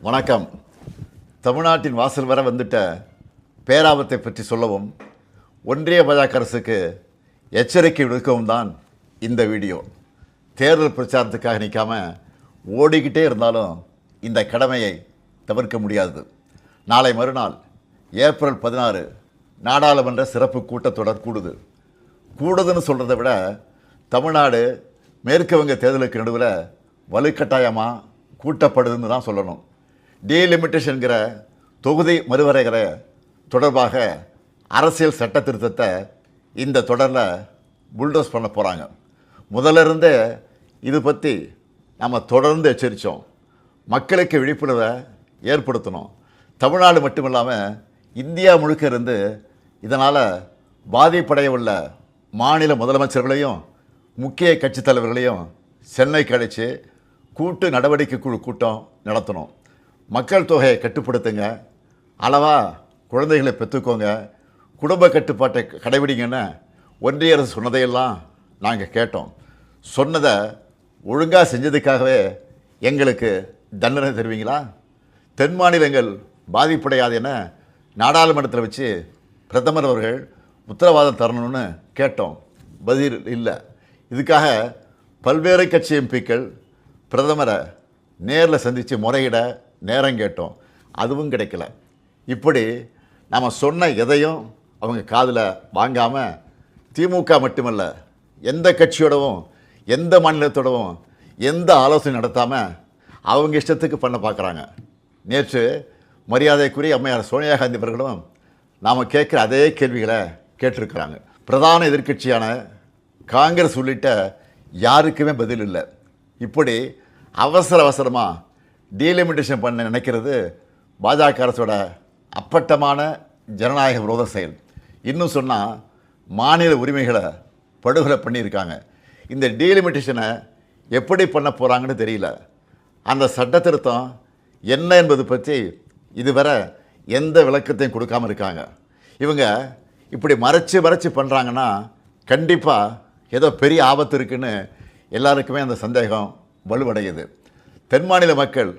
வணக்கம். தமிழ்நாட்டின் வாசல் வர வந்துட்ட பேராபத்தை பற்றி சொல்லவும் ஒன்றிய பாஜக அரசுக்கு எச்சரிக்கை விடுக்கவும் தான் இந்த வீடியோ. தேர்தல் பிரச்சாரத்துக்காக நிற்காம ஓடிக்கிட்டே இருந்தாலும் இந்த கடமையை தவிர்க்க முடியாது. நாளை மறுநாள் ஏப்ரல் 16 நாடாளுமன்ற சிறப்பு கூட்டத்தொடர் கூடுதுன்னு சொல்கிறத விட தமிழ்நாடு மேற்கு வங்க தேர்தலுக்கு நடுவில் வலுக்கட்டாயமாக கூட்டப்படுதுன்னு தான் சொல்லணும். டீலிமிட்டேஷன்கிற தொகுதி மறுவரைகிற தொடர்பாக அரசியல் சட்ட திருத்தத்தை இந்த தொடரில் புல்டோஸ் பண்ண போகிறாங்க. முதல்ல இருந்தே இது பற்றி நம்ம தொடர்ந்து எச்சரித்தோம். மக்களுக்கு விழிப்புணர்வை ஏற்படுத்தணும். தமிழ்நாடு மட்டும் இல்லாமல் இந்தியா முழுக்க இருந்து இதனால் பாதிப்படைய உள்ள மாநில முதலமைச்சர்களையும் முக்கிய கட்சித் தலைவர்களையும் சென்னைக்கு அழைச்சி கூட்டு நடவடிக்கை குழு கூட்டம் நடத்தணும். மக்கள் தொகையை கட்டுப்படுத்துங்க, அளவாக குழந்தைகளை பெற்றுக்கோங்க, குடும்ப கட்டுப்பாட்டை கடைபிடிங்கன்னு ஒன்றிய அரசு சொன்னதையெல்லாம் நாங்கள் கேட்டோம். சொன்னதை ஒழுங்காக செஞ்சதுக்காகவே எங்களுக்கு தண்டனை தருவீங்களா? தென் மாநிலங்கள் பாதிப்படையாது என நாடாளுமன்றத்தில் வச்சு பிரதமர் அவர்கள் உத்தரவாதம் தரணும்னு கேட்டோம். பதில் இல்லை. இதுக்காக பல்வேறு கட்சி எம்பிக்கள் பிரதமரை நேரில் சந்தித்து முறையிட நேரம் கேட்டோம். அதுவும் கிடைக்கல. இப்படி நம்ம சொன்ன எதையும் அவங்க காதில் வாங்காமல் திமுக மட்டுமல்ல, எந்த கட்சியோடவும் எந்த மாநிலத்தோடவும் எந்த ஆலோசனை நடத்தாமல் அவங்க இஷ்டத்துக்கு பண்ண பார்க்குறாங்க. நேற்று மரியாதைக்குரிய அம்மையார் சோனியா காந்தி அவர்களும் நாம் கேட்குற அதே கேள்விகளை கேட்டிருக்கிறாங்க. பிரதான எதிர்க்கட்சியான காங்கிரஸ் உள்ளிட்ட யாருக்குமே பதில் இல்லை. இப்படி அவசரமாக டீலிமிட்டேஷன் பண்ண நினைக்கிறது பாஜக அரசோட அப்பட்டமான ஜனநாயக விரோத செயல். இன்னும் சொன்னால் மாநில உரிமைகளை படுகொலை பண்ணியிருக்காங்க. இந்த டீலிமிட்டேஷனை எப்படி பண்ண போகிறாங்கன்னு தெரியல. அந்த சட்ட திருத்தம் என்ன என்பது பற்றி இதுவரை எந்த விளக்கத்தையும் கொடுக்காமல் இருக்காங்க. இவங்க இப்படி மறைச்சு பண்ணுறாங்கன்னா கண்டிப்பாக ஏதோ பெரிய ஆபத்து இருக்குன்னு எல்லாருக்குமே அந்த சந்தேகம் வலுவடையுது. தென் மாநில மக்கள்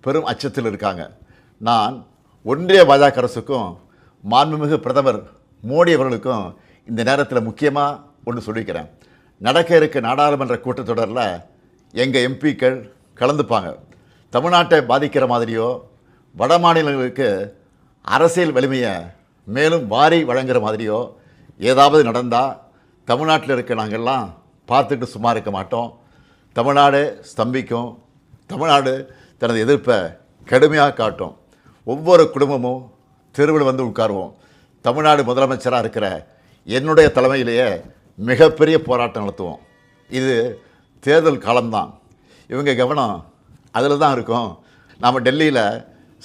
பெரும் அச்சத்தில் இருக்காங்க. நான் ஒன்றிய பாஜக அரசுக்கும் மாண்புமிகு பிரதமர் மோடி அவர்களுக்கும் இந்த நேரத்தில் முக்கியமாக ஒன்று சொல்லிக்கிறேன். நடக்க இருக்க நாடாளுமன்ற கூட்டத்தொடரில் எங்கள் எம்பிக்கள் கலந்துப்பாங்க. தமிழ்நாட்டை பாதிக்கிற மாதிரியோ வட மாநிலங்களுக்கு அரசியல் வலிமையை மேலும் வாரி வழங்குகிற மாதிரியோ ஏதாவது நடந்தால் தமிழ்நாட்டில் இருக்க நாங்கள்லாம் பார்த்துட்டு சும்மா இருக்க மாட்டோம். தமிழ்நாடு ஸ்தம்பிக்கும். தமிழ்நாடு தனது எதிர்ப்பை கடுமையாக காட்டும். ஒவ்வொரு குடும்பமும் தெருவில் வந்து உட்காருவோம். தமிழ்நாடு முதலமைச்சராக இருக்கிற என்னுடைய தலைமையிலேயே மிகப்பெரிய போராட்டம் நடத்துவோம். இது தேர்தல் காலம்தான். இவங்க கவனம் அதில் தான் இருக்கும். நாம் டெல்லியில்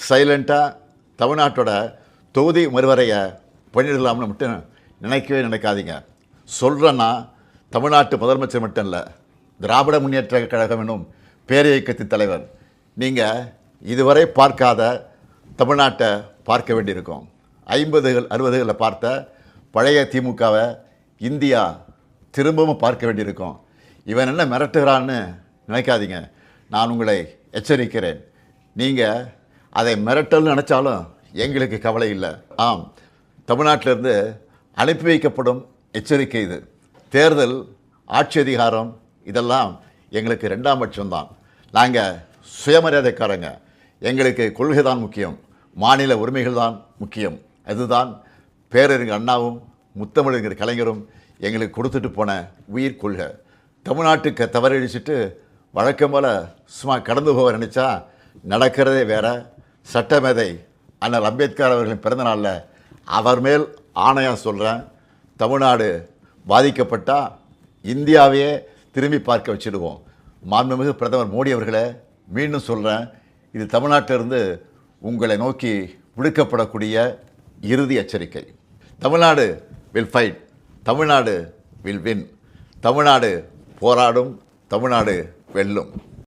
சைலண்ட்டாக தமிழ்நாட்டோட தொகுதி மறுவரையை பண்ணிடலாம்னு மட்டும் நினைக்காதீங்க. சொல்கிறேன்னா தமிழ்நாட்டு முதலமைச்சர் மட்டும் இல்லை, திராவிட முன்னேற்ற கழகம் என்னும் பேரியக்கத்தின் தலைவர். நீங்கள் இதுவரை பார்க்காத தமிழ்நாட்டை பார்க்க வேண்டியிருக்கும். 50கள் 60களில் பார்த்த பழைய திமுகவை இந்தியா திரும்பவும் பார்க்க வேண்டியிருக்கும். இவன் என்ன மிரட்டுகிறான்னு நினைக்காதீங்க. நான் உங்களை எச்சரிக்கிறேன். நீங்கள் அதை மிரட்டல்னு நினச்சாலும் எங்களுக்கு கவலை இல்லை. ஆம், தமிழ்நாட்டிலிருந்து அனுப்பி வைக்கப்படும் எச்சரிக்கை இது. தேர்தல், ஆட்சி அதிகாரம் இதெல்லாம் எங்களுக்கு 2ஆம் பட்சம்தான். நாங்கள் சுயமரியாதைக்காரங்க. எங்களுக்கு கொள்கை தான் முக்கியம், மாநில உரிமைகள் தான் முக்கியம். அதுதான் பேரறிஞர் அண்ணாவும் முத்தமிழறிஞர் கலைஞரும் எங்களுக்கு கொடுத்துட்டு போன உயிர் கொள்கை. தமிழ்நாட்டுக்கு தவறழிச்சிட்டு வழக்கம் போல் சும்மா கடந்து போக நினச்சா நடக்கிறதே வேறு. சட்டமேதை அண்ணல் அம்பேத்கர் அவர்களின் பிறந்தநாளில் அவர் மேல் ஆணையாக சொல்கிறேன், தமிழ்நாடு பாதிக்கப்பட்டால் இந்தியாவையே திரும்பி பார்க்க வச்சுடுவோம். மாண்புமிகு பிரதமர் மோடி அவர்களே, மீண்டும் சொல்கிறேன், இது தமிழ்நாட்டிலிருந்து உங்களை நோக்கி விடுக்கப்படக்கூடிய இறுதி எச்சரிக்கை. Tamil Nadu will fight, Tamil Nadu will win. Tamil Nadu போராடும், தமிழ்நாடு வெல்லும்.